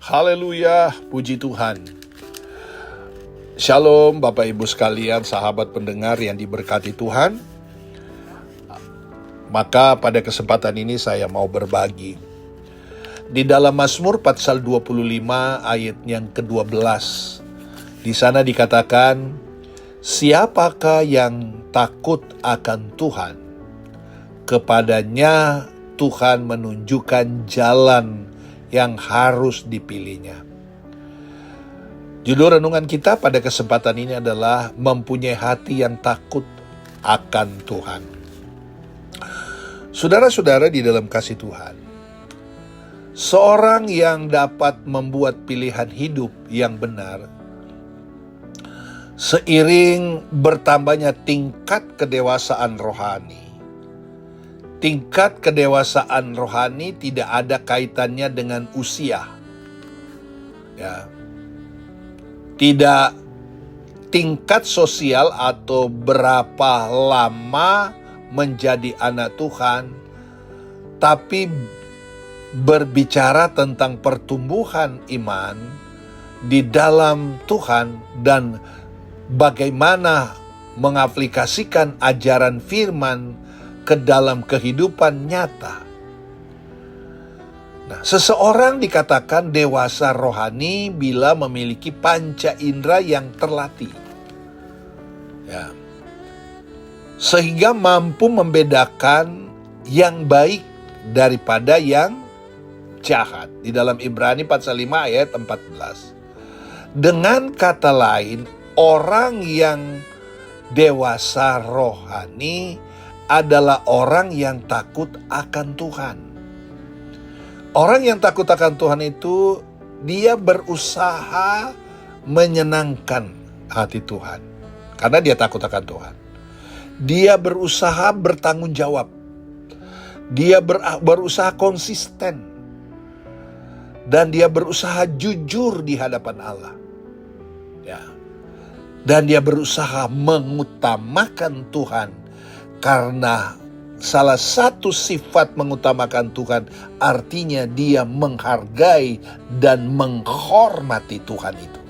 Haleluya, puji Tuhan. Shalom Bapak Ibu sekalian, sahabat pendengar yang diberkati Tuhan. Maka pada kesempatan ini saya mau berbagi. Di dalam Mazmur pasal 25 ayat yang ke-12. Di sana dikatakan, siapakah yang takut akan Tuhan? Kepadanya Tuhan menunjukkan jalan yang harus dipilihnya. Judul renungan kita pada kesempatan ini adalah mempunyai hati yang takut akan Tuhan. Saudara-saudara di dalam kasih Tuhan, seorang yang dapat membuat pilihan hidup yang benar seiring bertambahnya tingkat kedewasaan rohani. Tingkat kedewasaan rohani tidak ada kaitannya dengan usia. Ya. Tidak tingkat sosial atau berapa lama menjadi anak Tuhan, tapi berbicara tentang pertumbuhan iman di dalam Tuhan dan bagaimana mengaplikasikan ajaran firman ke dalam kehidupan nyata. Nah, seseorang dikatakan dewasa rohani bila memiliki panca indera yang terlatih. Ya. Sehingga mampu membedakan yang baik daripada yang jahat. Di dalam Ibrani pasal 5 ayat 14. Dengan kata lain, orang yang dewasa rohani adalah orang yang takut akan Tuhan. Orang yang takut akan Tuhan itu, dia berusaha menyenangkan hati Tuhan. Karena dia takut akan Tuhan. Dia berusaha bertanggung jawab. Dia berusaha konsisten. Dan dia berusaha jujur di hadapan Allah. Ya. Dan dia berusaha mengutamakan Tuhan. Karena salah satu sifat mengutamakan Tuhan artinya dia menghargai dan menghormati Tuhan itu.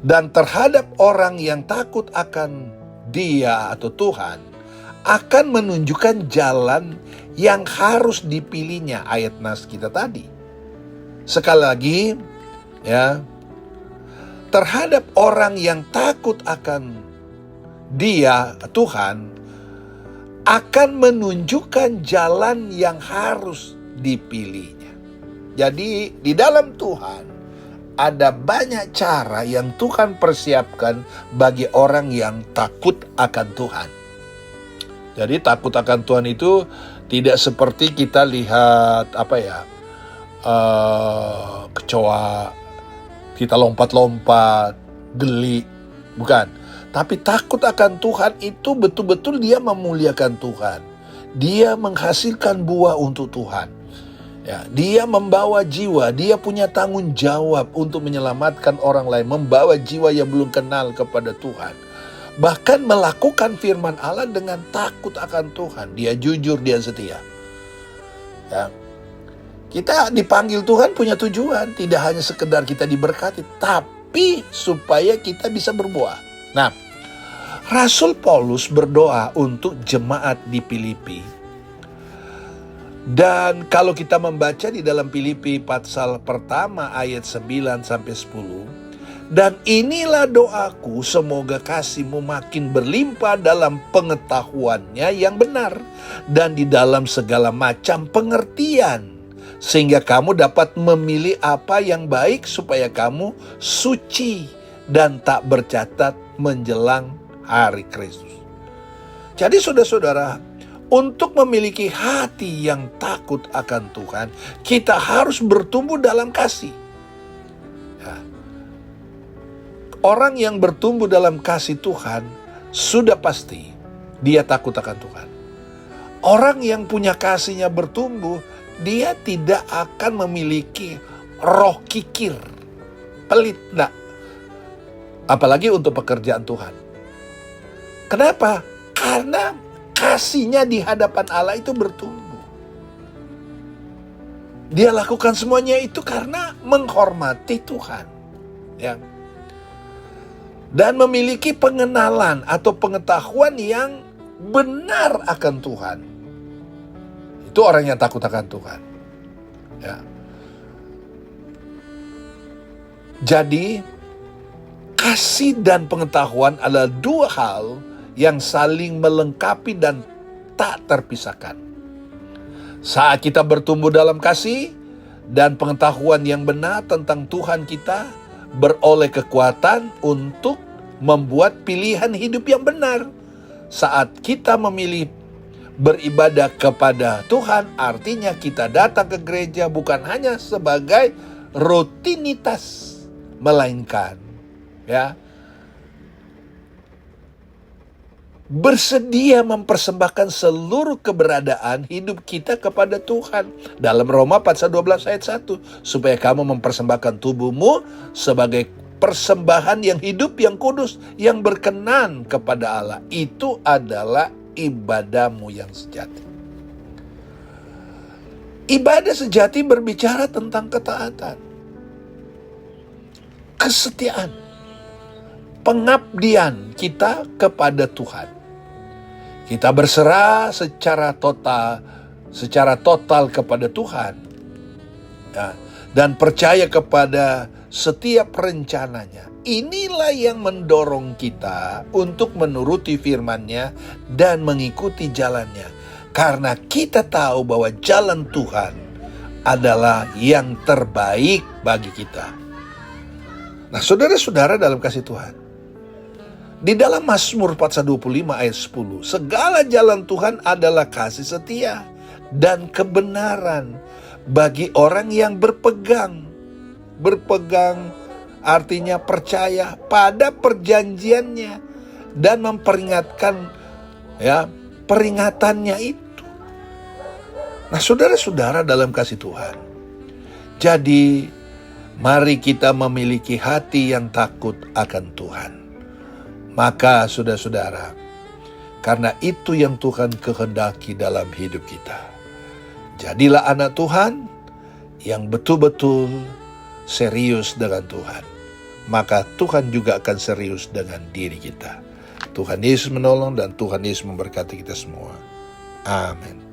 Dan terhadap orang yang takut akan dia atau Tuhan akan menunjukkan jalan yang harus dipilihnya, ayat nas kita tadi. Sekali lagi, ya, terhadap orang yang takut akan dia, Tuhan, akan menunjukkan jalan yang harus dipilihnya. Jadi di dalam Tuhan ada banyak cara yang Tuhan persiapkan bagi orang yang takut akan Tuhan. Jadi takut akan Tuhan itu tidak seperti kita lihat kecoa, kita lompat-lompat, geli, bukan. Tapi takut akan Tuhan itu betul-betul dia memuliakan Tuhan. Dia menghasilkan buah untuk Tuhan. Ya, dia membawa jiwa, dia punya tanggung jawab untuk menyelamatkan orang lain, membawa jiwa yang belum kenal kepada Tuhan. Bahkan melakukan firman Allah dengan takut akan Tuhan. Dia jujur, dia setia. Ya. Kita dipanggil Tuhan punya tujuan, tidak hanya sekedar kita diberkati, tapi supaya kita bisa berbuah. Nah, Rasul Paulus berdoa untuk jemaat di Filipi. Dan kalau kita membaca di dalam Filipi pasal pertama ayat 9 sampai 10, dan inilah doaku, semoga kasihmu makin berlimpah dalam pengetahuannya yang benar dan di dalam segala macam pengertian, sehingga kamu dapat memilih apa yang baik supaya kamu suci dan tak bercacat menjelang hari Kristus. Jadi saudara-saudara, untuk memiliki hati yang takut akan Tuhan, kita harus bertumbuh dalam kasih. Ya. Orang yang bertumbuh dalam kasih Tuhan, sudah pasti dia takut akan Tuhan. Orang yang punya kasihnya bertumbuh, dia tidak akan memiliki roh kikir, pelit, enggak. Apalagi untuk pekerjaan Tuhan. Kenapa? Karena kasihnya di hadapan Allah itu bertumbuh. Dia lakukan semuanya itu karena menghormati Tuhan. Ya. Dan memiliki pengenalan atau pengetahuan yang benar akan Tuhan. Itu orang yang takut akan Tuhan. Ya. Jadi, kasih dan pengetahuan adalah dua hal yang saling melengkapi dan tak terpisahkan. Saat kita bertumbuh dalam kasih dan pengetahuan yang benar tentang Tuhan, kita beroleh kekuatan untuk membuat pilihan hidup yang benar. Saat kita memilih beribadah kepada Tuhan, artinya kita datang ke gereja bukan hanya sebagai rutinitas, melainkan bersedia mempersembahkan seluruh keberadaan hidup kita kepada Tuhan. Dalam Roma pasal 12 ayat 1, supaya kamu mempersembahkan tubuhmu sebagai persembahan yang hidup, yang kudus, yang berkenan kepada Allah. Itu adalah ibadahmu yang sejati. Ibadah sejati berbicara tentang ketaatan, kesetiaan, pengabdian kita kepada Tuhan. Kita berserah secara total kepada Tuhan, ya, dan percaya kepada setiap rencananya. Inilah yang mendorong kita untuk menuruti firman-Nya dan mengikuti jalannya. Karena kita tahu bahwa jalan Tuhan adalah yang terbaik bagi kita. Nah, saudara-saudara dalam kasih Tuhan, di dalam Mazmur pasal 25 ayat 10, segala jalan Tuhan adalah kasih setia dan kebenaran bagi orang yang berpegang. Berpegang artinya percaya pada perjanjiannya dan memperingatkan peringatannya itu. Nah, saudara-saudara dalam kasih Tuhan, jadi mari kita memiliki hati yang takut akan Tuhan. Maka saudara-saudara, karena itu yang Tuhan kehendaki dalam hidup kita. Jadilah anak Tuhan yang betul-betul serius dengan Tuhan. Maka Tuhan juga akan serius dengan diri kita. Tuhan Yesus menolong dan Tuhan Yesus memberkati kita semua. Amin.